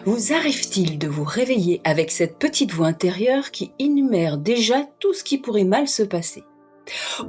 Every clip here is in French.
Vous arrive-t-il de vous réveiller avec cette petite voix intérieure qui énumère déjà tout ce qui pourrait mal se passer?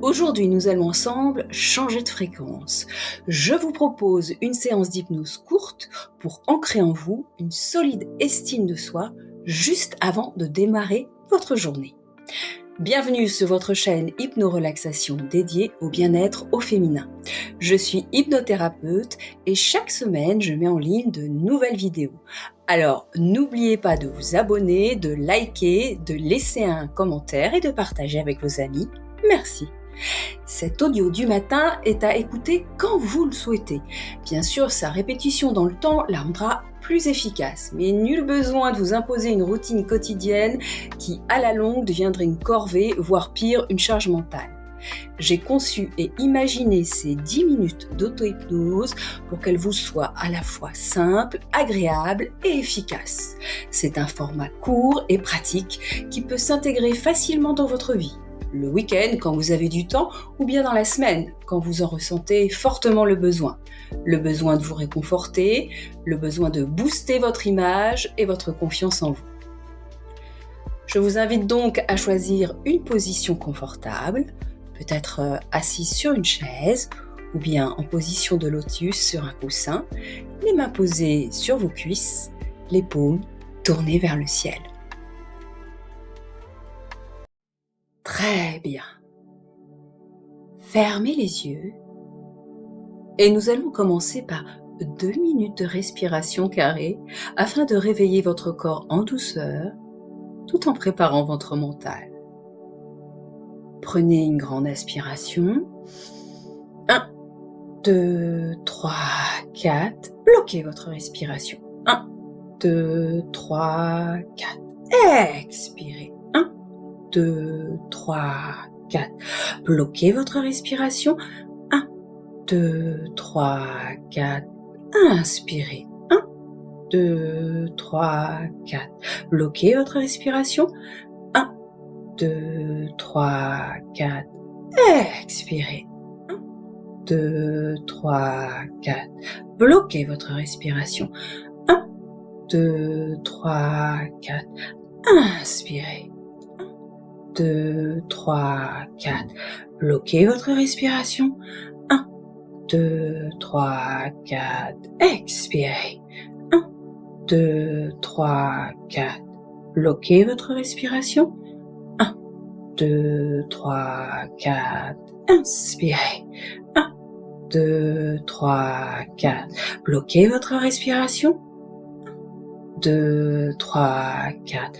Aujourd'hui, nous allons ensemble changer de fréquence. Je vous propose une séance d'hypnose courte pour ancrer en vous une solide estime de soi juste avant de démarrer votre journée. Bienvenue sur votre chaîne Hypno-Relaxation dédiée au bien-être au féminin. Je suis hypnothérapeute et chaque semaine, je mets en ligne de nouvelles vidéos. Alors, n'oubliez pas de vous abonner, de liker, de laisser un commentaire et de partager avec vos amis. Merci. Cet audio du matin est à écouter quand vous le souhaitez. Bien sûr, sa répétition dans le temps la rendra plus efficace, mais nul besoin de vous imposer une routine quotidienne qui, à la longue, deviendrait une corvée, voire pire, une charge mentale. J'ai conçu et imaginé ces 10 minutes d'auto-hypnose pour qu'elles vous soient à la fois simples, agréables et efficaces. C'est un format court et pratique qui peut s'intégrer facilement dans votre vie. Le week-end quand vous avez du temps ou bien dans la semaine quand vous en ressentez fortement le besoin. Le besoin de vous réconforter, le besoin de booster votre image et votre confiance en vous. Je vous invite donc à choisir une position confortable, peut-être assise sur une chaise ou bien en position de lotus sur un coussin, les mains posées sur vos cuisses, les paumes tournées vers le ciel. Très bien. Fermez les yeux et nous allons commencer par 2 minutes de respiration carrée afin de réveiller votre corps en douceur tout en préparant votre mental. Prenez une grande inspiration. 1, 2, 3, 4. Bloquez votre respiration. 1, 2, 3, 4. Expirez. 1, 2, 3, 4. Bloquez votre respiration. 1, 2, 3, 4. Inspirez. 1, 2, 3, 4. Bloquez votre respiration. 1, 2, 3, 4. Expirez. 1, 2, 3, 4. Bloquez votre respiration. 1, 2, 3, 4. Inspirez. 2, 3, 4. Bloquez votre respiration. 1, 2, 3, 4. Expirez. 1, 2, 3, 4. Bloquez votre respiration. 1, 2, 3, 4. Inspirez. 1, 2, 3, 4. Bloquez votre respiration. 2, 3, 4.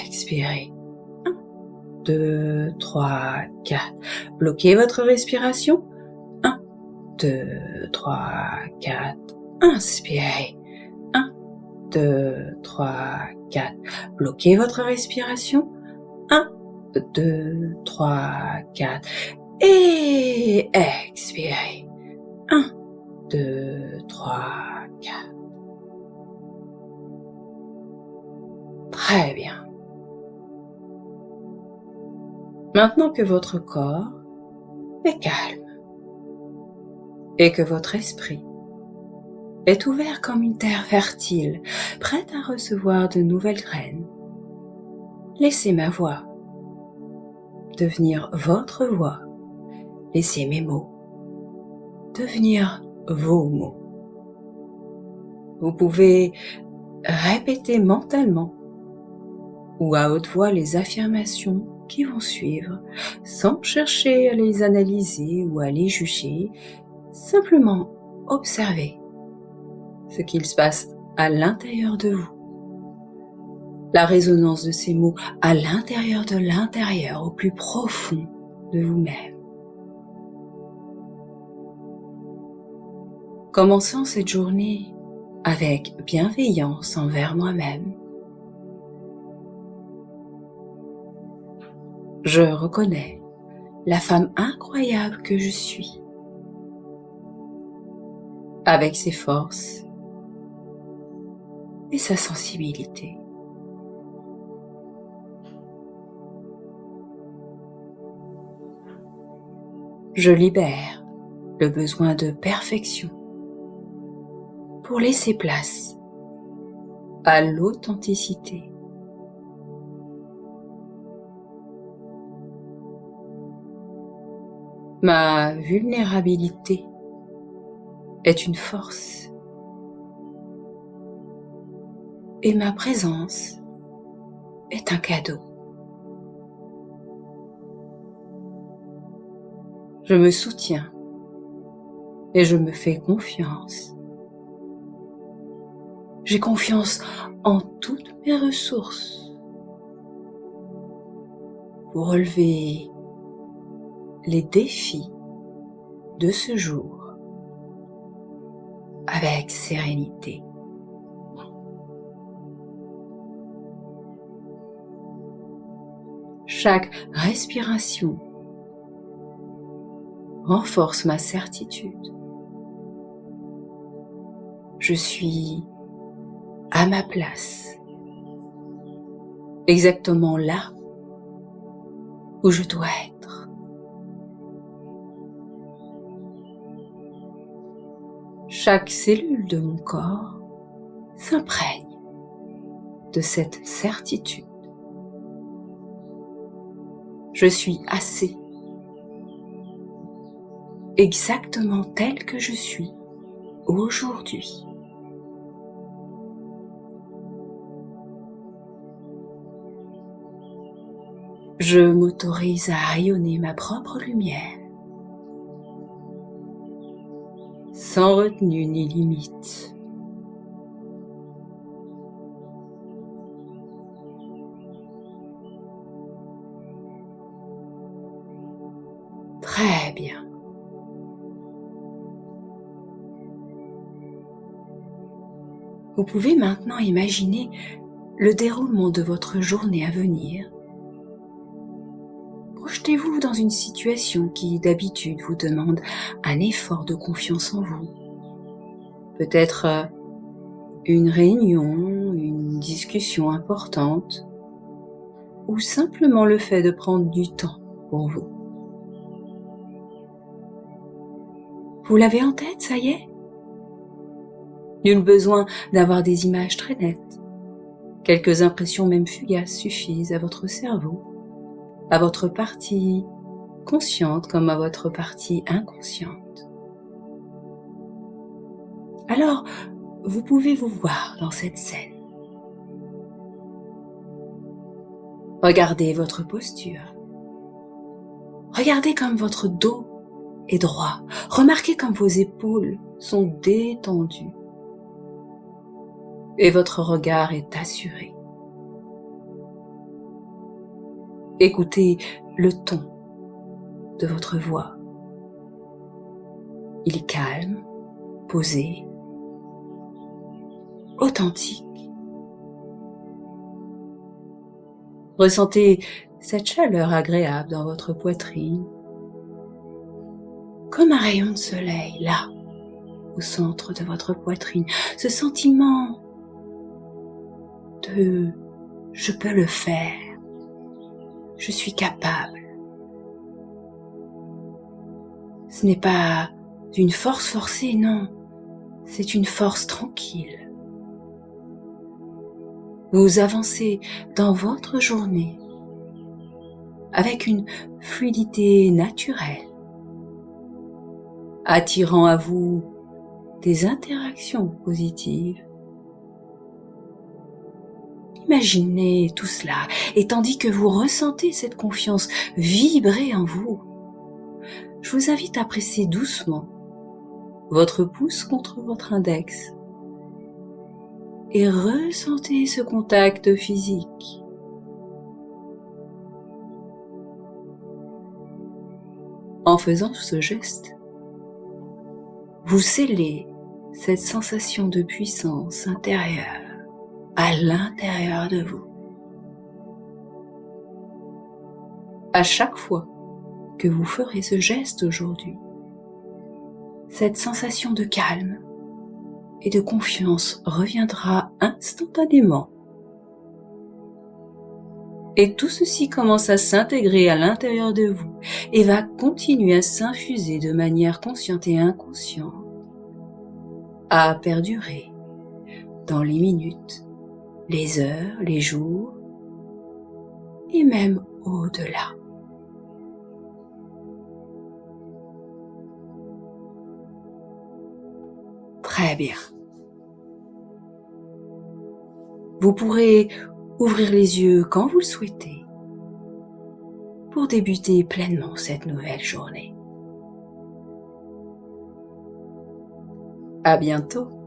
Expirez. 2, 3, 4. Bloquez votre respiration. 1, 2, 3, 4. Inspirez. 1, 2, 3, 4. Bloquez votre respiration. 1, 2, 3, 4. Et expirez. 1, 2, 3, 4. Très bien. Maintenant que votre corps est calme et que votre esprit est ouvert comme une terre fertile, prête à recevoir de nouvelles graines, laissez ma voix devenir votre voix. Laissez mes mots devenir vos mots. Vous pouvez répéter mentalement ou à haute voix les affirmations qui vont suivre, sans chercher à les analyser ou à les juger, simplement observer ce qu'il se passe à l'intérieur de vous. La résonance de ces mots à l'intérieur de l'intérieur, au plus profond de vous-même. Commençons cette journée avec bienveillance envers moi-même. Je reconnais la femme incroyable que je suis, avec ses forces et sa sensibilité. Je libère le besoin de perfection pour laisser place à l'authenticité. Ma vulnérabilité est une force et ma présence est un cadeau. Je me soutiens et je me fais confiance. J'ai confiance en toutes mes ressources pour relever les défis de ce jour avec sérénité. Chaque respiration renforce ma certitude. Je suis à ma place, exactement là où je dois être. Chaque cellule de mon corps s'imprègne de cette certitude. Je suis assez, exactement tel que je suis aujourd'hui. Je m'autorise à rayonner ma propre lumière, sans retenue ni limite. Très bien. Vous pouvez maintenant imaginer le déroulement de votre journée à venir. Projetez-vous dans une situation qui d'habitude vous demande un effort de confiance en vous. Peut-être une réunion, une discussion importante, ou simplement le fait de prendre du temps pour vous. Vous l'avez en tête, ça y est? Nul besoin d'avoir des images très nettes. Quelques impressions même fugaces suffisent à votre cerveau, à votre partie consciente comme à votre partie inconsciente. Alors, vous pouvez vous voir dans cette scène. Regardez votre posture. Regardez comme votre dos est droit. Remarquez comme vos épaules sont détendues. Et votre regard est assuré. Écoutez le ton de votre voix. Il est calme, posé, authentique. Ressentez cette chaleur agréable dans votre poitrine, comme un rayon de soleil là, au centre de votre poitrine. Ce sentiment de « je peux le faire ». Je suis capable. Ce n'est pas une force forcée, non. C'est une force tranquille. Vous avancez dans votre journée avec une fluidité naturelle, attirant à vous des interactions positives. Imaginez tout cela, et tandis que vous ressentez cette confiance vibrer en vous, je vous invite à presser doucement votre pouce contre votre index et ressentez ce contact physique. En faisant ce geste, vous scellez cette sensation de puissance intérieure à l'intérieur de vous. À chaque fois que vous ferez ce geste aujourd'hui, cette sensation de calme et de confiance reviendra instantanément. Et tout ceci commence à s'intégrer à l'intérieur de vous et va continuer à s'infuser de manière consciente et inconsciente, à perdurer dans les minutes les heures, les jours et même au-delà. Très bien. Vous pourrez ouvrir les yeux quand vous le souhaitez pour débuter pleinement cette nouvelle journée. À bientôt.